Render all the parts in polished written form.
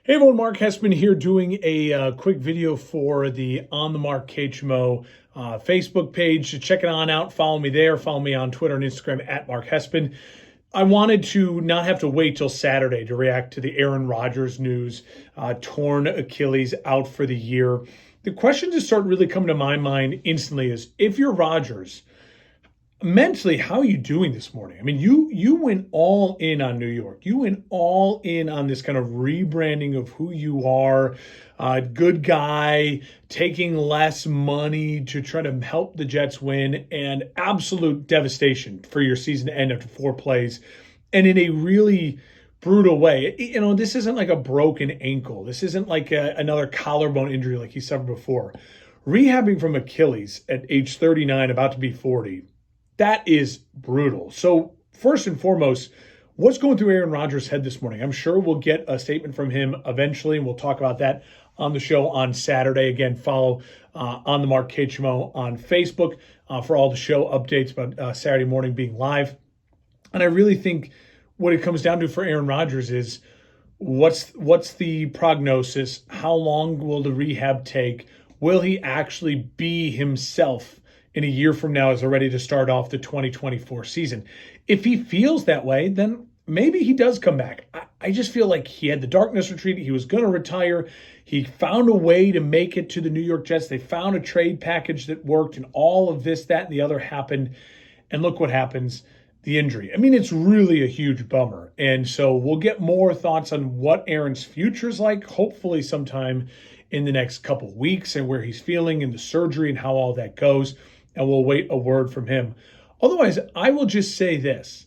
Hey everyone, Mark Hessman here doing a quick video for the On the Mark KHMO Facebook page. So check it on out. Follow me there. Follow me on Twitter and Instagram at Mark Hessman. I wanted to not have to wait till Saturday to react to the Aaron Rodgers news. Torn Achilles, out for the year. The question that started really coming to my mind instantly is, if you're Rodgers, mentally, how are you doing this morning? I mean, you went all in on New York. You went all in on this kind of rebranding of who you are. Good guy, taking less money to try to help the Jets win, and absolute devastation for your season to end after 4 plays, and in a really brutal way. You know, this isn't like a broken ankle. This isn't like another collarbone injury like he suffered before. Rehabbing from Achilles at age 39, about to be 40, that is brutal. So first and foremost, what's going through Aaron Rodgers' head this morning? I'm sure we'll get a statement from him eventually, and we'll talk about that on the show on Saturday. Again, follow On the Mark KHMO on Facebook for all the show updates about Saturday morning being live. And I really think what it comes down to for Aaron Rodgers is what's the prognosis? How long will the rehab take? Will he actually be himself in a year from now as they're ready to start off the 2024 season? If he feels that way, then maybe he does come back. I just feel like he had the darkness retreat. He was going to retire. He found a way to make it to the New York Jets. They found a trade package that worked, and all of this, that, and the other happened. And look what happens, the injury. I mean, it's really a huge bummer. And so we'll get more thoughts on what Aaron's future is like, hopefully sometime in the next couple of weeks, and where he's feeling and the surgery and how all that goes. And we'll wait a word from him. Otherwise, I will just say this.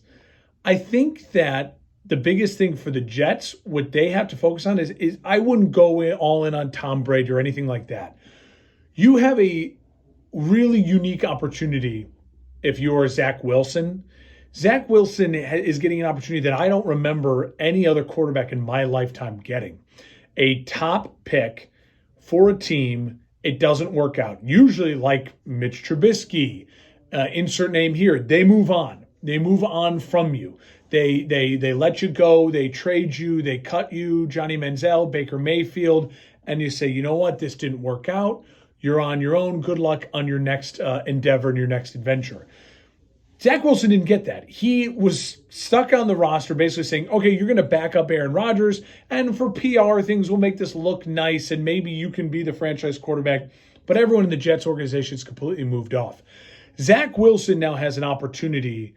I think that the biggest thing for the Jets, what they have to focus on is I wouldn't go all in on Tom Brady or anything like that. You have a really unique opportunity if you're Zach Wilson. Zach Wilson is getting an opportunity that I don't remember any other quarterback in my lifetime getting. A top pick for a team. It doesn't work out. Usually, like Mitch Trubisky, insert name here, they move on. They move on from you. They let you go. They trade you. They cut you. Johnny Manziel, Baker Mayfield, and you say, you know what, this didn't work out. You're on your own. Good luck on your next endeavor and your next adventure. Zach Wilson didn't get that. He was stuck on the roster basically saying, okay, you're going to back up Aaron Rodgers, and for PR things, we'll make this look nice, and maybe you can be the franchise quarterback. But everyone in the Jets organization is completely moved off. Zach Wilson now has an opportunity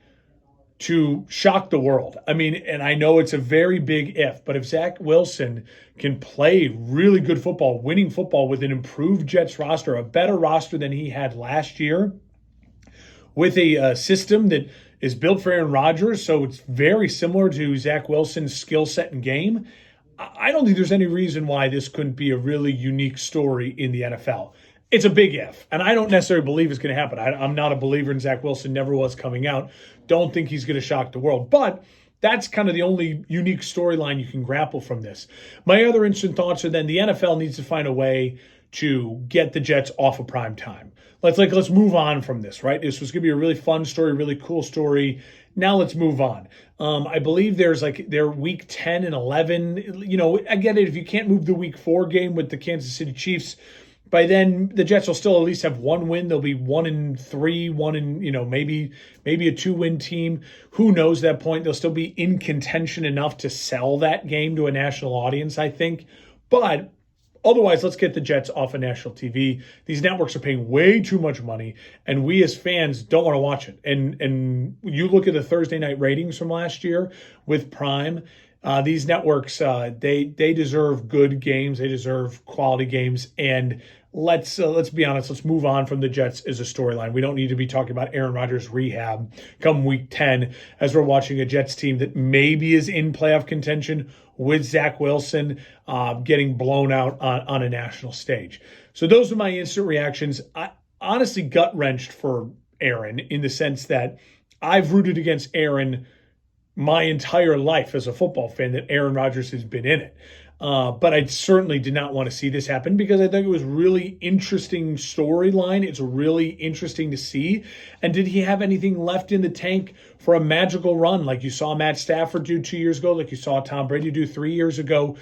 to shock the world. I mean, and I know it's a very big if, but if Zach Wilson can play really good football, winning football with an improved Jets roster, a better roster than he had last year, with a system that is built for Aaron Rodgers, so it's very similar to Zach Wilson's skill set and game, I don't think there's any reason why this couldn't be a really unique story in the NFL. It's a big if, and I don't necessarily believe it's going to happen. I'm not a believer in Zach Wilson, never was coming out. Don't think he's going to shock the world, but that's kind of the only unique storyline you can grapple from this. My other instant thoughts are then the NFL needs to find a way to get the Jets off of prime time. Let's move on from this, right? This was going to be a really fun story, really cool story. Now let's move on. I believe they're week 10 and 11. You know, I get it. If you can't move the week 4 game with the Kansas City Chiefs, by then the Jets will still at least have 1 win. They'll be 1-3, maybe a 2-win team. Who knows at that point? They'll still be in contention enough to sell that game to a national audience, I think. But otherwise, let's get the Jets off of national TV. These networks are paying way too much money, and we as fans don't want to watch it. And you look at the Thursday night ratings from last year with Prime. These networks, they deserve good games. They deserve quality games. And let's be honest. Let's move on from the Jets as a storyline. We don't need to be talking about Aaron Rodgers' rehab come week 10 as we're watching a Jets team that maybe is in playoff contention with Zach Wilson getting blown out on a national stage. So those are my instant reactions. I honestly gut-wrenched for Aaron in the sense that I've rooted against Aaron my entire life as a football fan that Aaron Rodgers has been in it. But I certainly did not want to see this happen because I think it was really interesting storyline. It's really interesting to see. And did he have anything left in the tank for a magical run like you saw Matt Stafford do 2 years ago, like you saw Tom Brady do 3 years ago?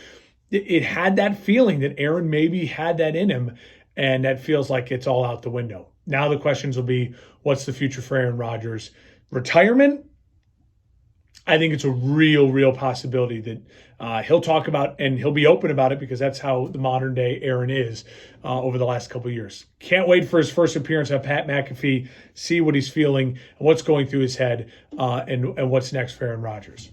it had that feeling that Aaron maybe had that in him, and that feels like it's all out the window. Now the questions will be, what's the future for Aaron Rodgers? Retirement? I think it's a real possibility that he'll talk about, and he'll be open about it, because that's how the modern day Aaron is over the last couple of years. Can't wait for his first appearance on Pat McAfee, see what he's feeling, what's going through his head, and what's next for Aaron Rodgers.